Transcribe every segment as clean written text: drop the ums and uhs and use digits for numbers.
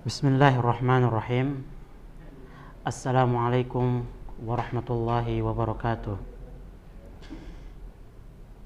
Bismillahirrahmanirrahim. Assalamualaikum warahmatullahi wabarakatuh.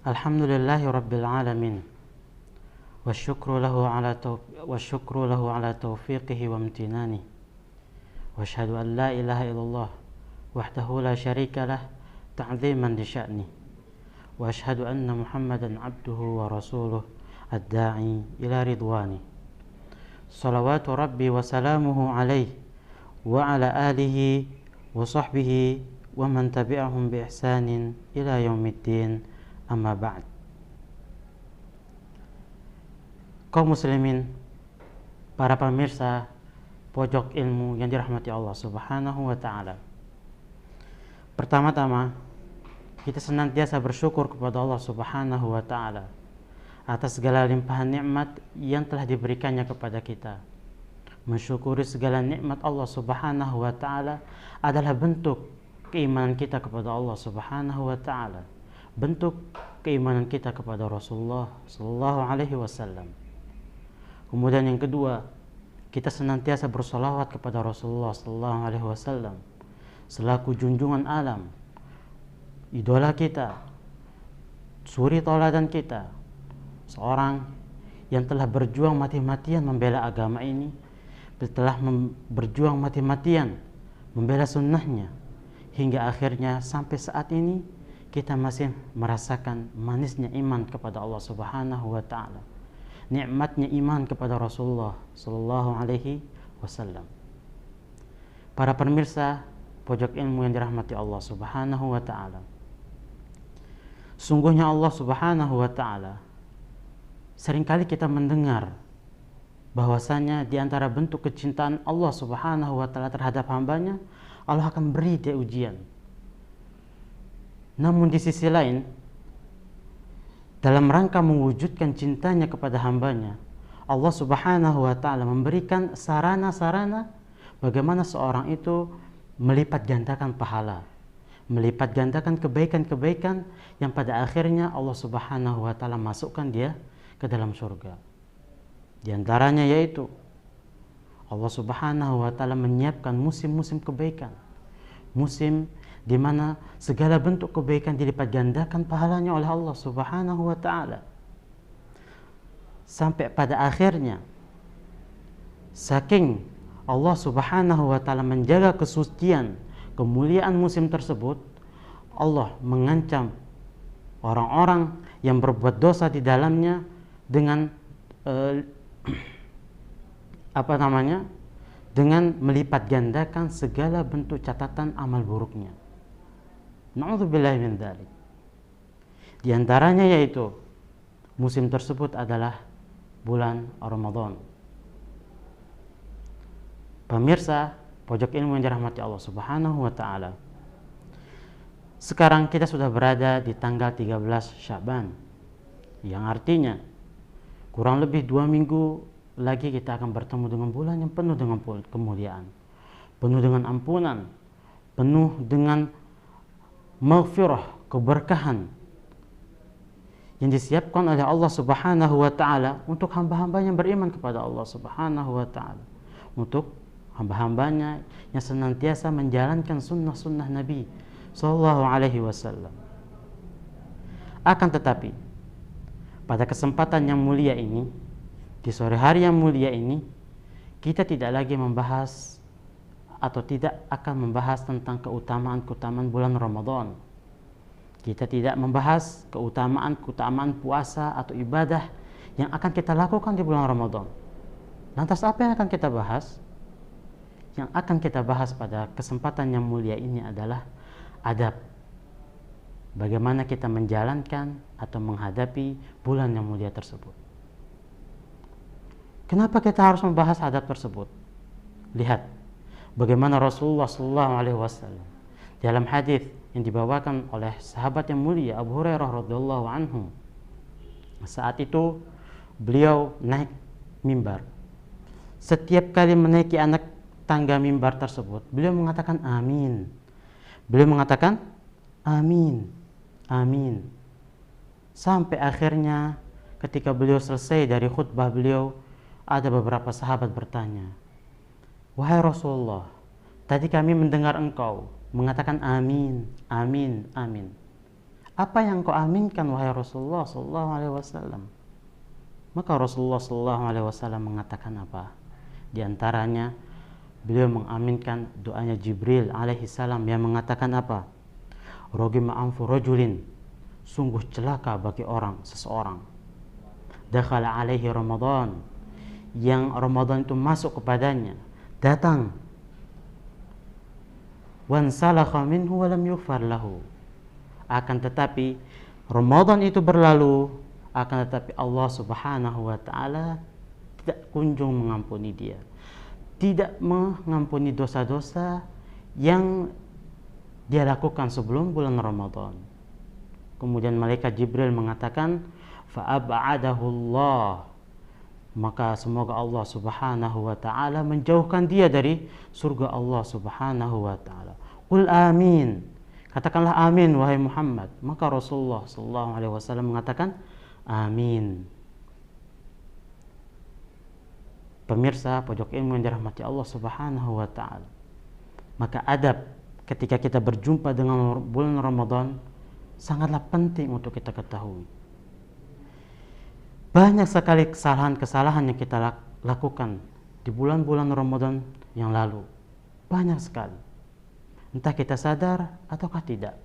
Alhamdulillahi rabbil alamin. Wasyukru lahu ala taufiqihi wa amtinani. Wa asyhadu an la ilaha illallah wahdahu la syarika lah ta'ziman li sya'ni. Wa asyhadu anna Muhammadan abduhu wa rasuluh ad-da'i ila ridwani. Salawatu Rabbi wa salamuhu alaihi wa ala alihi wa sahbihi wa man tabi'ahum bi ihsanin ila yaumiddin, amma ba'd. Kaum muslimin, para pemirsa Pojok Ilmu yang dirahmati Allah Subhanahu wa ta'ala, pertama-tama kita senantiasa bersyukur kepada Allah Subhanahu wa ta'ala atas segala limpahan nikmat yang telah diberikannya kepada kita. Mensyukuri segala nikmat Allah Subhanahu wa ta'ala adalah bentuk keimanan kita kepada Allah Subhanahu wa ta'ala, bentuk keimanan kita kepada Rasulullah sallallahu alaihi wasallam. Kemudian yang kedua, kita senantiasa bersolawat kepada Rasulullah sallallahu alaihi wasallam selaku junjungan alam, idola kita, suri tauladan kita, seorang yang telah berjuang mati-matian membela agama ini, telah berjuang mati-matian membela sunnahnya, hingga akhirnya sampai saat ini kita masih merasakan manisnya iman kepada Allah Subhanahu wa ta'ala, nikmatnya iman kepada Rasulullah sallallahu alaihi wasallam. Para pemirsa Pojok Ilmu yang dirahmati Allah Subhanahu wa ta'ala, sungguhnya Allah Subhanahu wa ta'ala, seringkali kita mendengar bahwasanya di antara bentuk kecintaan Allah Subhanahu wa ta'ala terhadap hambanya, Allah akan beri dia ujian. Namun di sisi lain, dalam rangka mewujudkan cintanya kepada hambanya, Allah Subhanahu wa ta'ala memberikan sarana-sarana bagaimana seorang itu melipat gandakan pahala, melipat gandakan kebaikan-kebaikan yang pada akhirnya Allah Subhanahu wa ta'ala masukkan dia ke dalam surga. Di antaranya yaitu Allah Subhanahu wa ta'ala menyiapkan musim-musim kebaikan, musim di mana segala bentuk kebaikan dilipat gandakan pahalanya oleh Allah Subhanahu wa ta'ala, sampai pada akhirnya saking Allah Subhanahu wa ta'ala menjaga kesucian, kemuliaan musim tersebut, Allah mengancam orang-orang yang berbuat dosa di dalamnya dengan dengan melipat gandakan segala bentuk catatan amal buruknya. Na'udzubillahi min dzalik. Di antaranya yaitu musim tersebut adalah bulan Ramadan. Pemirsa Pojok Ilmu yang dirahmati Allah Subhanahu wa ta'ala, sekarang kita sudah berada di tanggal 13 Sya'ban, yang artinya kurang lebih 2 minggu lagi kita akan bertemu dengan bulan yang penuh dengan kemuliaan, penuh dengan ampunan, penuh dengan maghfirah, keberkahan yang disiapkan oleh Allah Subhanahu wa ta'ala untuk hamba-hambanya yang beriman kepada Allah Subhanahu wa ta'ala, untuk hamba-hambanya yang senantiasa menjalankan sunnah-sunnah Nabi sallallahu alaihi wasallam. Akan tetapi pada kesempatan yang mulia ini, di sore hari yang mulia ini, kita tidak lagi membahas atau tidak akan membahas tentang keutamaan-keutamaan bulan Ramadan. Kita tidak membahas keutamaan-keutamaan puasa atau ibadah yang akan kita lakukan di bulan Ramadan. Lantas apa yang akan kita bahas? Yang akan kita bahas pada kesempatan yang mulia ini adalah adab, bagaimana kita menjalankan atau menghadapi bulan yang mulia tersebut. Kenapa kita harus membahas adab tersebut? Lihat bagaimana Rasulullah sallallahu alaihi wasallam dalam hadis yang dibawakan oleh sahabat yang mulia Abu Hurairah radhiyallahu anhu. Saat itu beliau naik mimbar. Setiap kali menaiki anak tangga mimbar tersebut, beliau mengatakan amin. Beliau mengatakan amin, amin. Sampai akhirnya ketika beliau selesai dari khutbah beliau, ada beberapa sahabat bertanya, Wahai Rasulullah, tadi kami mendengar engkau mengatakan amin, amin, amin. Apa yang kau aminkan wahai Rasulullah sallallahu alaihi wasallam? Maka Rasulullah sallallahu alaihi wasallam mengatakan apa? Di antaranya beliau mengaminkan doanya Jibril alaihi salam yang mengatakan apa? Rogima anfu rajulin, sungguh celaka bagi seseorang. Dakhala alaihi Ramadan, yang Ramadan itu masuk kepadanya, datang. Wan salakha minhu wa lam yughfar lahu. Akan tetapi Ramadan itu berlalu, akan tetapi Allah Subhanahu wa taala tidak kunjung mengampuni dia. Tidak mengampuni dosa-dosa yang dia lakukan sebelum bulan Ramadan. Kemudian malaikat Jibril mengatakan, fa'ab'adahu Allah, maka semoga Allah Subhanahu wa taala menjauhkan dia dari surga Allah Subhanahu wa taala. Qul amin, katakanlah amin wahai Muhammad. Maka Rasulullah sallallahu alaihi wasallam mengatakan amin. Pemirsa pojok ilmu yang dirahmati Allah Subhanahu wa taala, maka adab ketika kita berjumpa dengan bulan Ramadan sangatlah penting untuk kita ketahui. Banyak sekali kesalahan-kesalahan yang kita lakukan di bulan-bulan Ramadan yang lalu. Banyak sekali. Entah kita sadar ataukah tidak.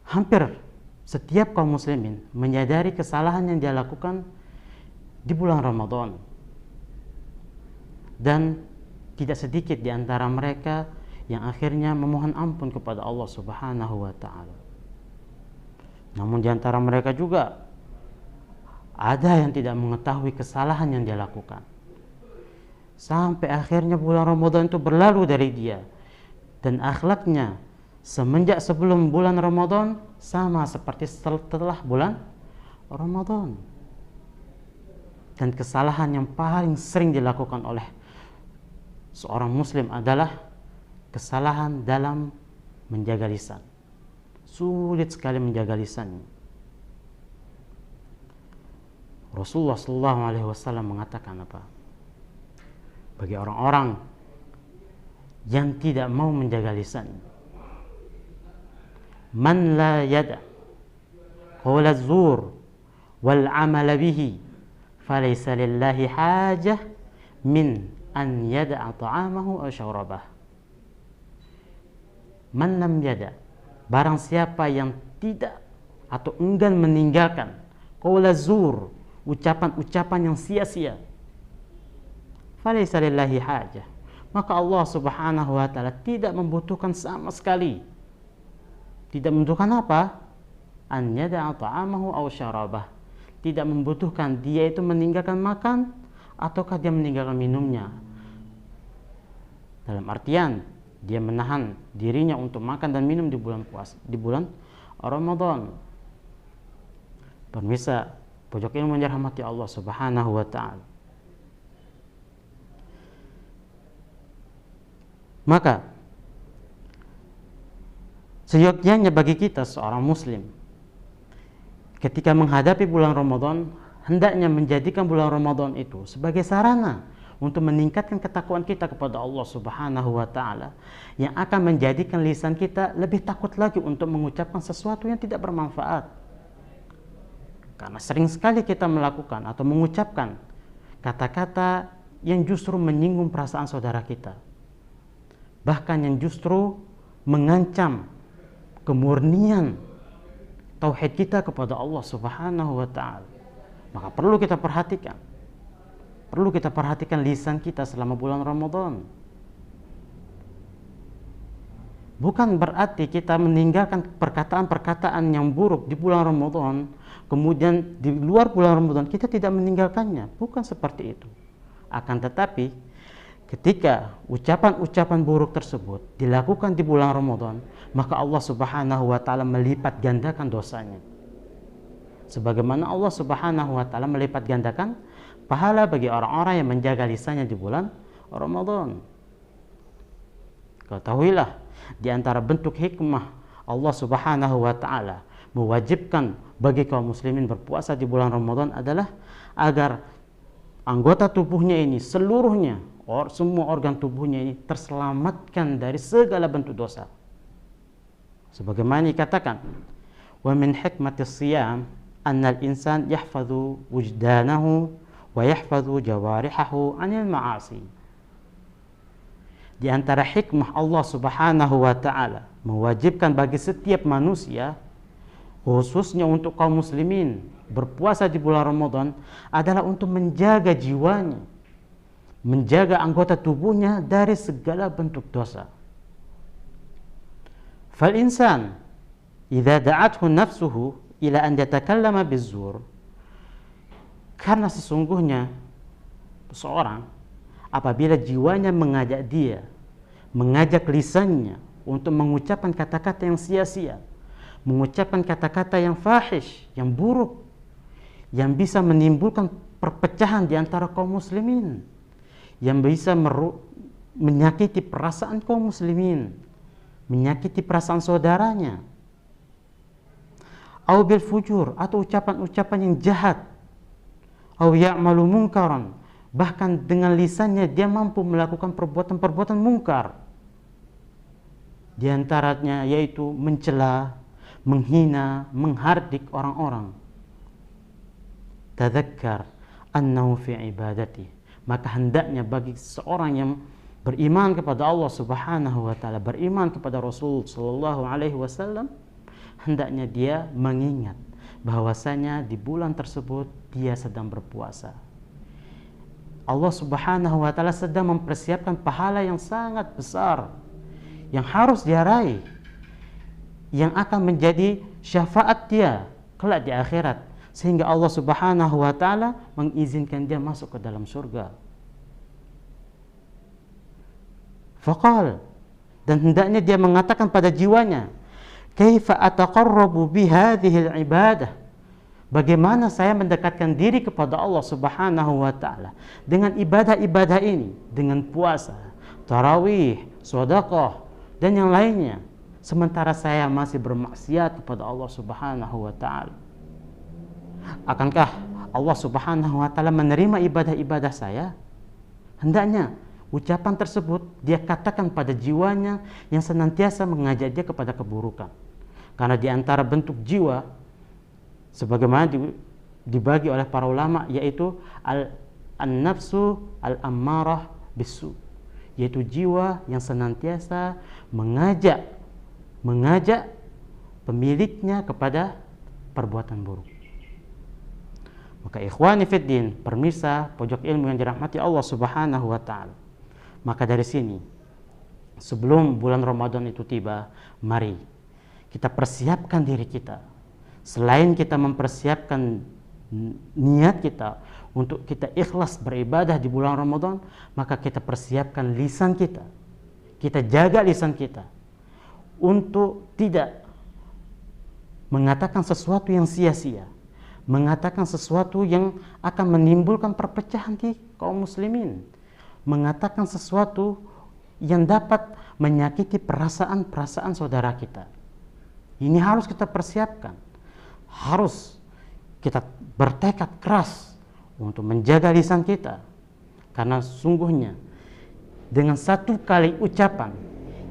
Hampir setiap kaum muslimin menyadari kesalahan yang dia lakukan di bulan Ramadan. Dan tidak sedikit di antara mereka yang akhirnya memohon ampun kepada Allah Subhanahu wa taala. Namun di antara mereka juga ada yang tidak mengetahui kesalahan yang dia lakukan. Sampai akhirnya bulan Ramadan itu berlalu dari dia. Dan akhlaknya semenjak sebelum bulan Ramadan sama seperti setelah bulan Ramadan. Dan kesalahan yang paling sering dilakukan oleh seorang muslim adalah kesalahan dalam menjaga lisan. Sulit sekali menjaga lisannya. Rasulullah SAW mengatakan apa? Bagi orang-orang yang tidak mau menjaga lisan, man la yada qawla zur wal amala bihi falaysa lillahi hajah min an yada'a ta'amahu aw syarabah. Man lam yada, barang siapa yang tidak atau enggan meninggalkan qawla zur, ucapan-ucapan yang sia-sia, falaysa lillahi hajah, maka Allah Subhanahu wa taala tidak membutuhkan sama sekali. Tidak membutuhkan apa? An yada'a ta'amahu aw syarabah. Tidak membutuhkan dia itu meninggalkan makan ataukah dia meninggalkan minumnya. Dalam artian dia menahan dirinya untuk makan dan minum di bulan puasa, di bulan Ramadan. Pemirsa pojok ilmu yang dirahmati Allah Subhanahu wa taala. Maka seyogyanya bagi kita seorang muslim ketika menghadapi bulan Ramadan, hendaknya menjadikan bulan Ramadan itu sebagai sarana untuk meningkatkan ketakwaan kita kepada Allah Subhanahu wa taala, yang akan menjadikan lisan kita lebih takut lagi untuk mengucapkan sesuatu yang tidak bermanfaat. Karena sering sekali kita melakukan atau mengucapkan kata-kata yang justru menyinggung perasaan saudara kita, bahkan yang justru mengancam kemurnian tauhid kita kepada Allah Subhanahu wa taala. Maka perlu kita perhatikan. Perlu kita perhatikan lisan kita selama bulan Ramadan. Bukan berarti kita meninggalkan perkataan-perkataan yang buruk di bulan Ramadan, kemudian di luar bulan Ramadan kita tidak meninggalkannya. Bukan seperti itu. Akan tetapi ketika ucapan-ucapan buruk tersebut dilakukan di bulan Ramadan, maka Allah Subhanahu wa taala melipat gandakan dosanya. Sebagaimana Allah Subhanahu wa taala melipat gandakan pahala bagi orang-orang yang menjaga lisannya di bulan Ramadan. Ketahuilah, di antara bentuk hikmah Allah Subhanahu wa taala mewajibkan bagi kaum muslimin berpuasa di bulan Ramadan adalah agar anggota tubuhnya ini seluruhnya, semua organ tubuhnya ini terselamatkan dari segala bentuk dosa. Sebagaimana dikatakan, wa min hikmatis siyam anna al-insan yahfazu wujdanahu wa yahfazu jawarihahu 'anil ma'asi. Di antara hikmah Allah Subhanahu wa taala mewajibkan bagi setiap manusia, khususnya untuk kaum muslimin, berpuasa di bulan Ramadan adalah untuk menjaga jiwanya, menjaga anggota tubuhnya dari segala bentuk dosa. Fal insan idza da'athu nafsuhu ila an yatakallama bizzur, karena sesungguhnya seorang apabila jiwanya mengajak lisannya untuk mengucapkan kata-kata yang sia-sia, mengucapkan kata-kata yang fahish, yang buruk, yang bisa menimbulkan perpecahan di antara kaum muslimin, yang bisa menyakiti perasaan kaum muslimin, menyakiti perasaan saudaranya, au bil fujur, atau ucapan-ucapan yang jahat, au ya'malu munkaran, bahkan dengan lisannya dia mampu melakukan perbuatan-perbuatan mungkar, di antaranya yaitu mencela, menghina, menghardik orang-orang. Tadzakkar annahu fi ibadati, maka hendaknya bagi seorang yang beriman kepada Allah Subhanahu wa taala, beriman kepada Rasul sallallahu alaihi wasallam, hendaknya dia mengingat bahwasanya di bulan tersebut dia sedang berpuasa. Allah Subhanahu wa taala sedang mempersiapkan pahala yang sangat besar yang harus dia raih, yang akan menjadi syafaat dia kelak di akhirat, sehingga Allah Subhanahu wa taala mengizinkan dia masuk ke dalam surga. Faqal, dan hendaknya dia mengatakan pada jiwanya, kaifa ataqarrabu bihadhil ibadah, bagaimana saya mendekatkan diri kepada Allah Subhanahu wa taala dengan ibadah-ibadah ini, dengan puasa, tarawih, sedekah dan yang lainnya, sementara saya masih bermaksiat kepada Allah Subhanahu wa taala. Akankah Allah Subhanahu wa taala menerima ibadah-ibadah saya? Hendaknya ucapan tersebut dia katakan pada jiwanya yang senantiasa mengajak dia kepada keburukan. Karena di antara bentuk jiwa sebagaimana dibagi oleh para ulama, yaitu an-nafsu al-ammarah bisu, yaitu jiwa yang senantiasa mengajak pemiliknya kepada perbuatan buruk. Maka ikhwani fiddin, pemirsa pojok ilmu yang dirahmati Allah Subhanahu wa taala, maka dari sini sebelum bulan Ramadan itu tiba, mari kita persiapkan diri kita. Selain kita mempersiapkan niat kita untuk kita ikhlas beribadah di bulan Ramadan, maka kita persiapkan lisan kita. Kita jaga lisan kita untuk tidak mengatakan sesuatu yang sia-sia, mengatakan sesuatu yang akan menimbulkan perpecahan di kaum muslimin, mengatakan sesuatu yang dapat menyakiti perasaan-perasaan saudara kita. Ini harus kita persiapkan. Harus kita bertekad keras untuk menjaga lisan kita, karena sungguhnya dengan satu kali ucapan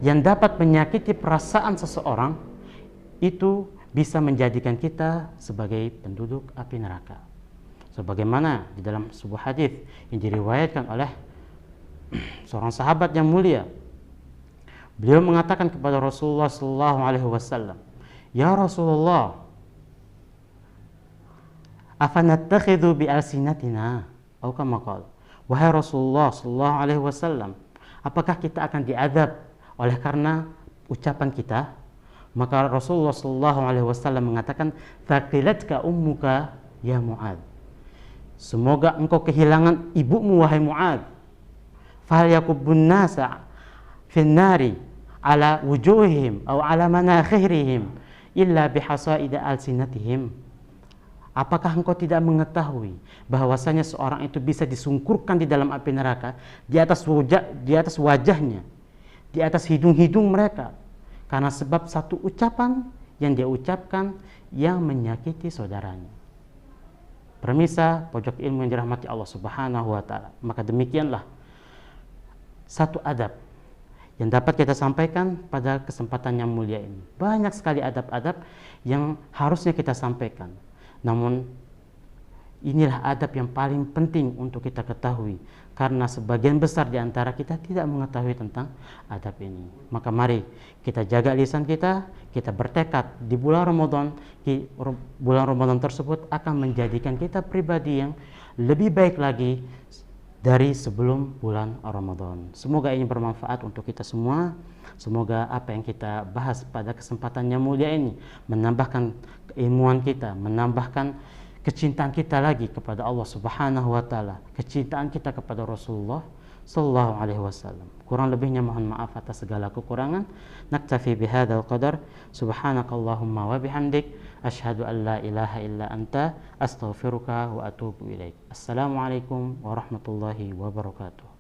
yang dapat menyakiti perasaan seseorang itu bisa menjadikan kita sebagai penduduk api neraka. Sebagaimana di dalam sebuah hadis yang diriwayatkan oleh seorang sahabat yang mulia, beliau mengatakan kepada Rasulullah sallallahu alaihi wasallam, "Ya Rasulullah, afanattakhidhu bi alsinatina?" Atau kama qala, wahai Rasulullah sallallahu alaihi wasallam, apakah kita akan diazab oleh karena ucapan kita? Maka Rasulullah sallallahu alaihi wasallam mengatakan, "Thaqilatka ummuka ya Mu'ad." Semoga engkau kehilangan ibumu wahai Mu'ad. Fahal yakubbun nasa fin nari ala wujuhihim aw ala manakhirihim illa bihasaida alsinatihim. Apakah engkau tidak mengetahui bahwasanya seorang itu bisa disungkurkan di dalam api neraka di atas wajahnya, di atas hidung-hidung mereka, karena sebab satu ucapan yang dia ucapkan yang menyakiti saudaranya. Permisa, pojok ilmu yang dirahmati Allah Subhanahu wa taala. Maka demikianlah satu adab yang dapat kita sampaikan pada kesempatan yang mulia ini. Banyak sekali adab-adab yang harusnya kita sampaikan. Namun inilah adab yang paling penting untuk kita ketahui, karena sebagian besar di antara kita tidak mengetahui tentang adab ini. Maka mari kita jaga lisan kita, kita bertekad di bulan Ramadan tersebut akan menjadikan kita pribadi yang lebih baik lagi dari sebelum bulan Ramadan. Semoga ini bermanfaat untuk kita semua. Semoga apa yang kita bahas pada kesempatan yang mulia ini menambahkan keilmuan kita, menambahkan kecintaan kita lagi kepada Allah Subhanahu wa taala, kecintaan kita kepada Rasulullah sallallahu alaihi wasallam. Kurang lebihnya mohon maaf atas segala kekurangan. Naktafi bihadzal qadar. Subhanakallahumma wa bihamdik asyhadu an la ilaha illa anta astaghfiruka wa atubu ilaik. Assalamualaikum warahmatullahi wabarakatuh.